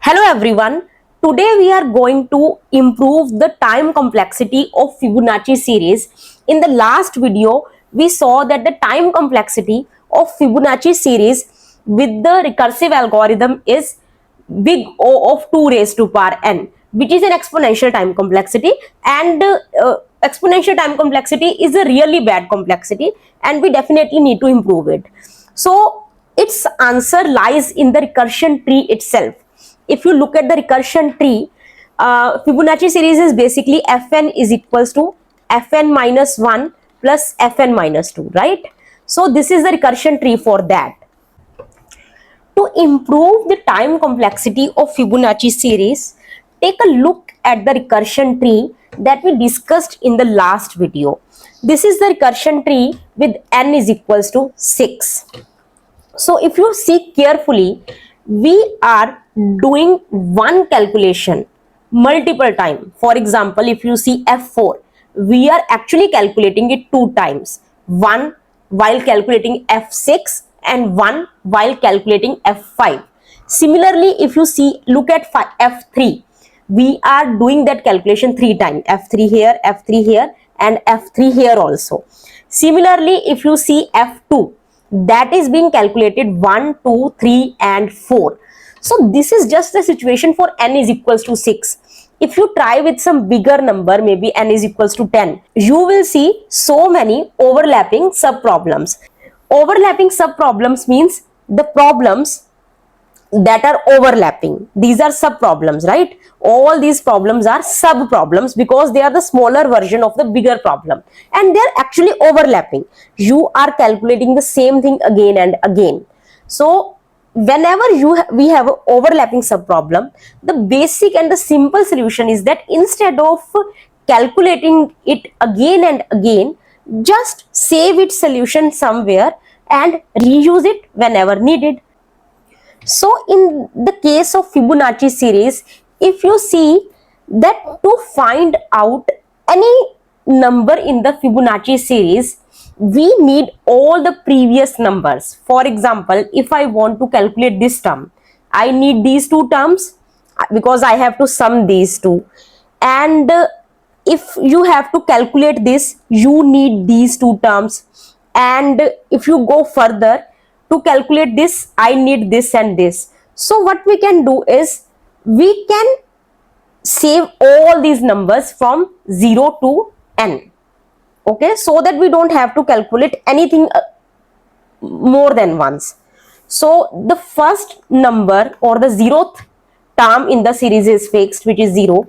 Hello everyone. Today we are going to improve the time complexity of Fibonacci series. In the last video, we saw that the time complexity of Fibonacci series with the recursive algorithm is big O of 2 raised to power n, which is an exponential time complexity, and exponential time complexity is a really bad complexity and we definitely need to improve it. So its answer lies in the recursion tree itself. If you look at the recursion tree, Fibonacci series is basically Fn is equals to Fn minus 1 plus Fn minus 2, right? So this is the recursion tree for that. To improve the time complexity of Fibonacci series, take a look at the recursion tree that we discussed in the last video. This is the recursion tree with n is equals to 6. So if you see carefully, we are doing one calculation multiple times. For example, if you see F4, we are actually calculating it 2 times. One while calculating F6 and one while calculating F5. Similarly, if you see, look at F3, we are doing that calculation 3 times. F3 here, F3 here, and F3 here also. Similarly, if you see F2, that is being calculated 1, 2, 3 and 4. So this is just the situation for n is equals to 6. If you try with some bigger number, maybe n is equals to 10, you will see so many overlapping sub problems. Overlapping sub problems means the problems that are overlapping. These are sub problems, right? All these problems are sub problems because they are the smaller version of the bigger problem and they are actually overlapping. You are calculating the same thing again and again. So whenever we have an overlapping sub problem, the basic and the simple solution is that instead of calculating it again and again, just save its solution somewhere and reuse it whenever needed. So in the case of Fibonacci series, if you see that to find out any number in the Fibonacci series, we need all the previous numbers. For example, if I want to calculate this term, I need these two terms because I have to sum these two. And if you have to calculate this, you need these two terms. And if you go further, to calculate this, I need this and this. So what we can do is, we can save all these numbers from 0 to n. Okay, so that we don't have to calculate anything more than once. So the first number or the 0th term in the series is fixed, which is 0.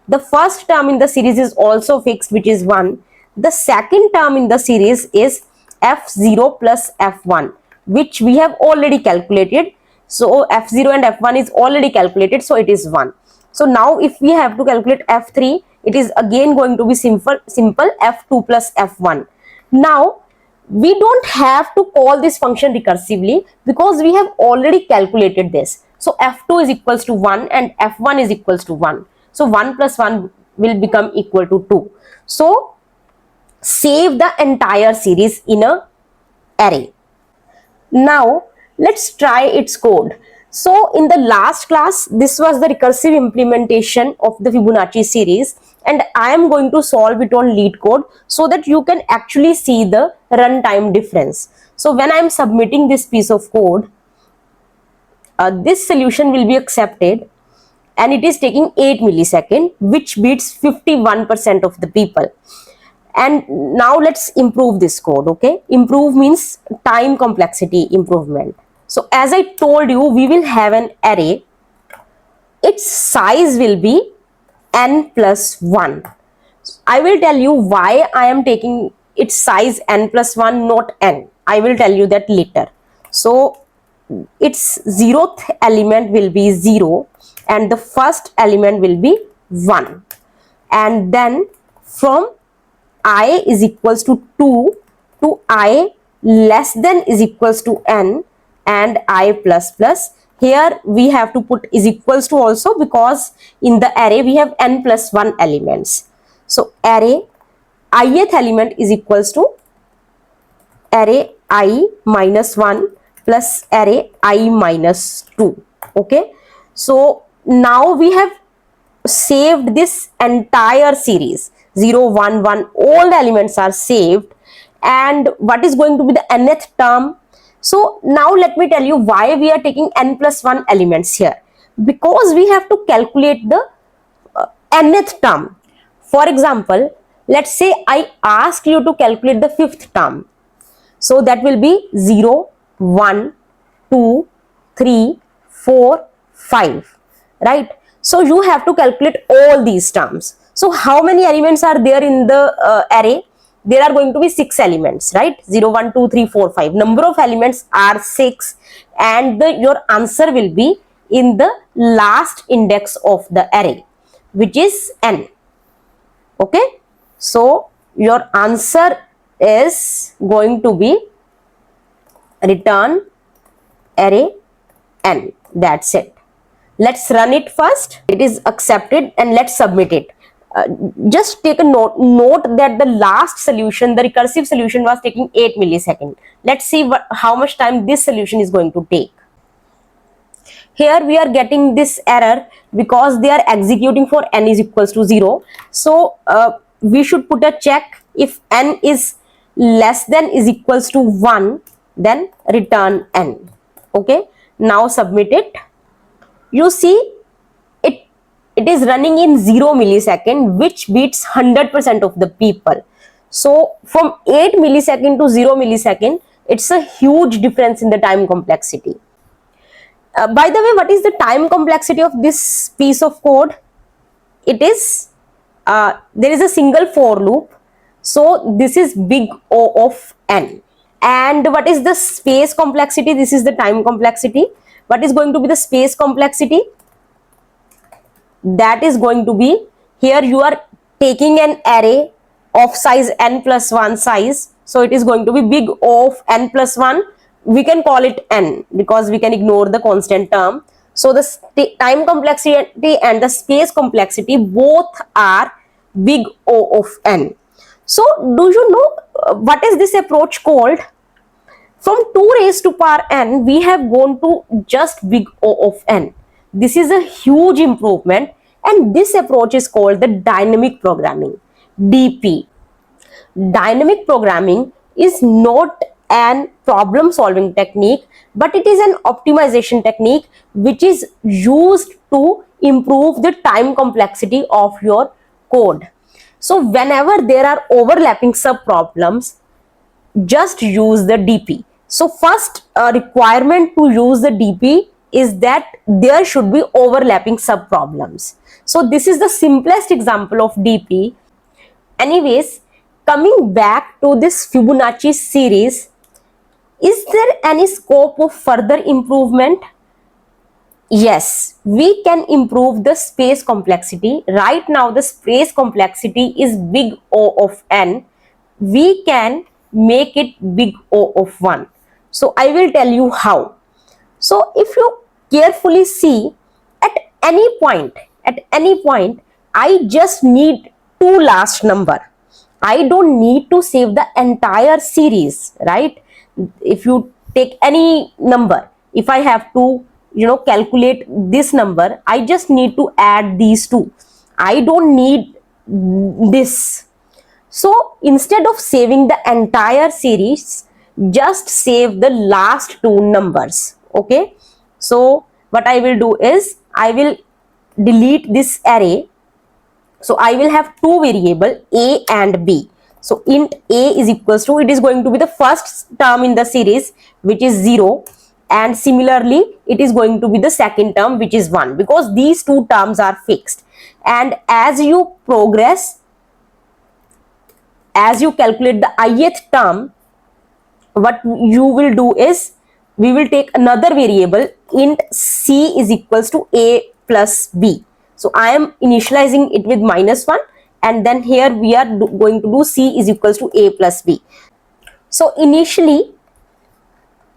The first term in the series is also fixed, which is 1. The second term in the series is f0 plus f1, which we have already calculated. So f0 and f1 is already calculated, so it is 1. So now if we have to calculate f3, it is again going to be simple f2 plus f1. Now we don't have to call this function recursively because we have already calculated this. So f2 is equals to 1 and f1 is equals to 1. So 1 plus 1 will become equal to 2. So save the entire series in a array. Now let's try its code. So in the last class, this was the recursive implementation of the Fibonacci series, and I am going to solve it on LeetCode so that you can actually see the runtime difference. So when I am submitting this piece of code, this solution will be accepted and it is taking 8 milliseconds, which beats 51% of the people. And now let's improve this code. Okay, improve means time complexity improvement. So as I told you, we will have an array. Its size will be n plus 1. I will tell you why I am taking its size n plus 1, not n. I will tell you that later. So its 0th element will be 0 and the first element will be 1. And then from I is equals to 2 to I less than is equals to n and I plus plus. Here we have to put is equals to also because in the array we have n plus 1 elements. So array ith element is equals to array I minus 1 plus array I minus 2. Okay, so now we have saved this entire series 0 1 1, all the elements are saved. And what is going to be the nth term? So now let me tell you why we are taking n plus 1 elements here, because we have to calculate the nth term. For example, let's say I ask you to calculate the fifth term. So that will be 0 1 2 3 4 5, right? So you have to calculate all these terms. So how many elements are there in the array? There are going to be 6 elements, right? 0 1 2 3 4 5. Number of elements are 6, and your answer will be in the last index of the array, which is n. Okay, so your answer is going to be return array n. That's it. Let's run it first. It is accepted, and let's submit it. Just take a note that the last solution, the recursive solution, was taking 8 milliseconds. Let's see how much time this solution is going to take. Here we are getting this error because they are executing for n is equals to 0. So we should put a check. If n is less than is equals to 1, then return n. Okay, now submit it. You see it is running in 0 millisecond, which beats 100% of the people. So from 8 millisecond to 0 millisecond, it's a huge difference in the time complexity. By the way, what is the time complexity of this piece of code? It is, there is a single for loop. So this is big O of n. And what is the space complexity? This is the time complexity. What is going to be the space complexity? That is going to be, here you are taking an array of size n plus 1 size. So it is going to be big O of n plus 1. We can call it n because we can ignore the constant term. So the time complexity and the space complexity both are big O of n. So do you know what is this approach called? From 2 raised to power n, we have gone to just big O of n. This is a huge improvement, and this approach is called the dynamic programming, DP. Dynamic programming is not an problem solving technique, but it is an optimization technique which is used to improve the time complexity of your code. So whenever there are overlapping sub problems, just use the DP. So first requirement to use the DP is that there should be overlapping sub problems. So this is the simplest example of DP. Anyways, coming back to this Fibonacci series, is there any scope of further improvement? Yes, we can improve the space complexity. Right now the space complexity is big O of n. We can make it big O of 1. So I will tell you how. So if you carefully see, at any point, I just need 2 last number. I don't need to save the entire series, right? If you take any number, if I have to, calculate this number, I just need to add these two. I don't need this. So instead of saving the entire series, just save the last 2 numbers. Okay, so what I will do is I will delete this array. So I will have 2 variable a and b. So int a is equals to, it is going to be the first term in the series, which is 0, and similarly it is going to be the second term, which is 1, because these 2 terms are fixed. And as you progress, as you calculate the ith term, what you will do is we will take another variable, int c is equals to a plus b. So I am initializing it with -1, and then here we are going to do c is equals to a plus b. So initially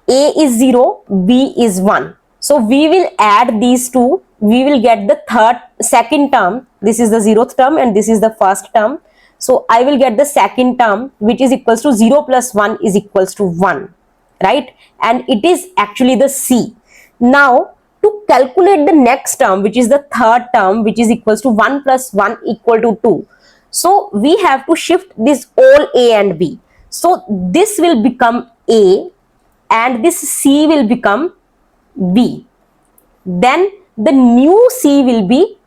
a is 0, b is 1. So we will add these two. We will get the second term. This is the 0th term and this is the first term. So I will get the second term, which is equals to 0 plus 1 is equals to 1, right? And it is actually the c. Now to calculate the next term, which is the third term, which is equals to 1 plus 1 equal to 2. So we have to shift this all A and B. So this will become A and this C will become B. Then the new C will be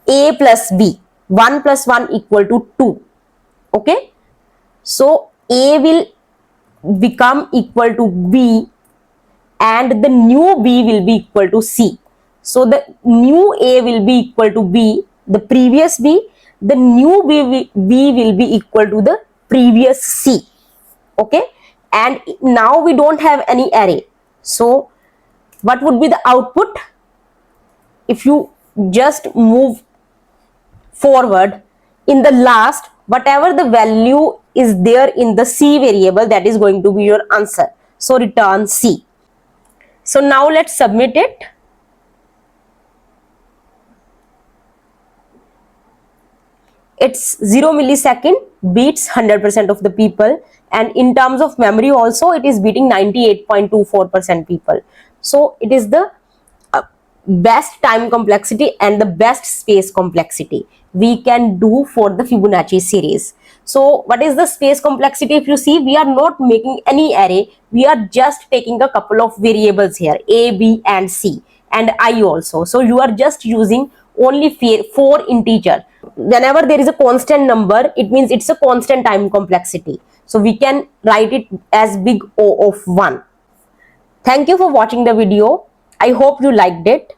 A plus B. 1 plus 1 equal to 2. Okay. So A will become equal to B and the new B will be equal to C. So the new A will be equal to B, the previous B, the new B will be equal to the previous C. Okay, and now we don't have any array. So what would be the output? If you just move forward, in the last, whatever the value is there in the C variable, that is going to be your answer. So return C. So now let's submit it. It's 0 millisecond, beats 100% of the people, and in terms of memory also it is beating 98.24% people. So it is the best time complexity and the best space complexity we can do for the Fibonacci series. So what is the space complexity? If you see, we are not making any array, we are just taking a couple of variables here, A, B and C and I also. So you are just using only 4 integer. Whenever there is a constant number, it means it's a constant time complexity. So we can write it as big O of 1. Thank you for watching the video. I hope you liked it.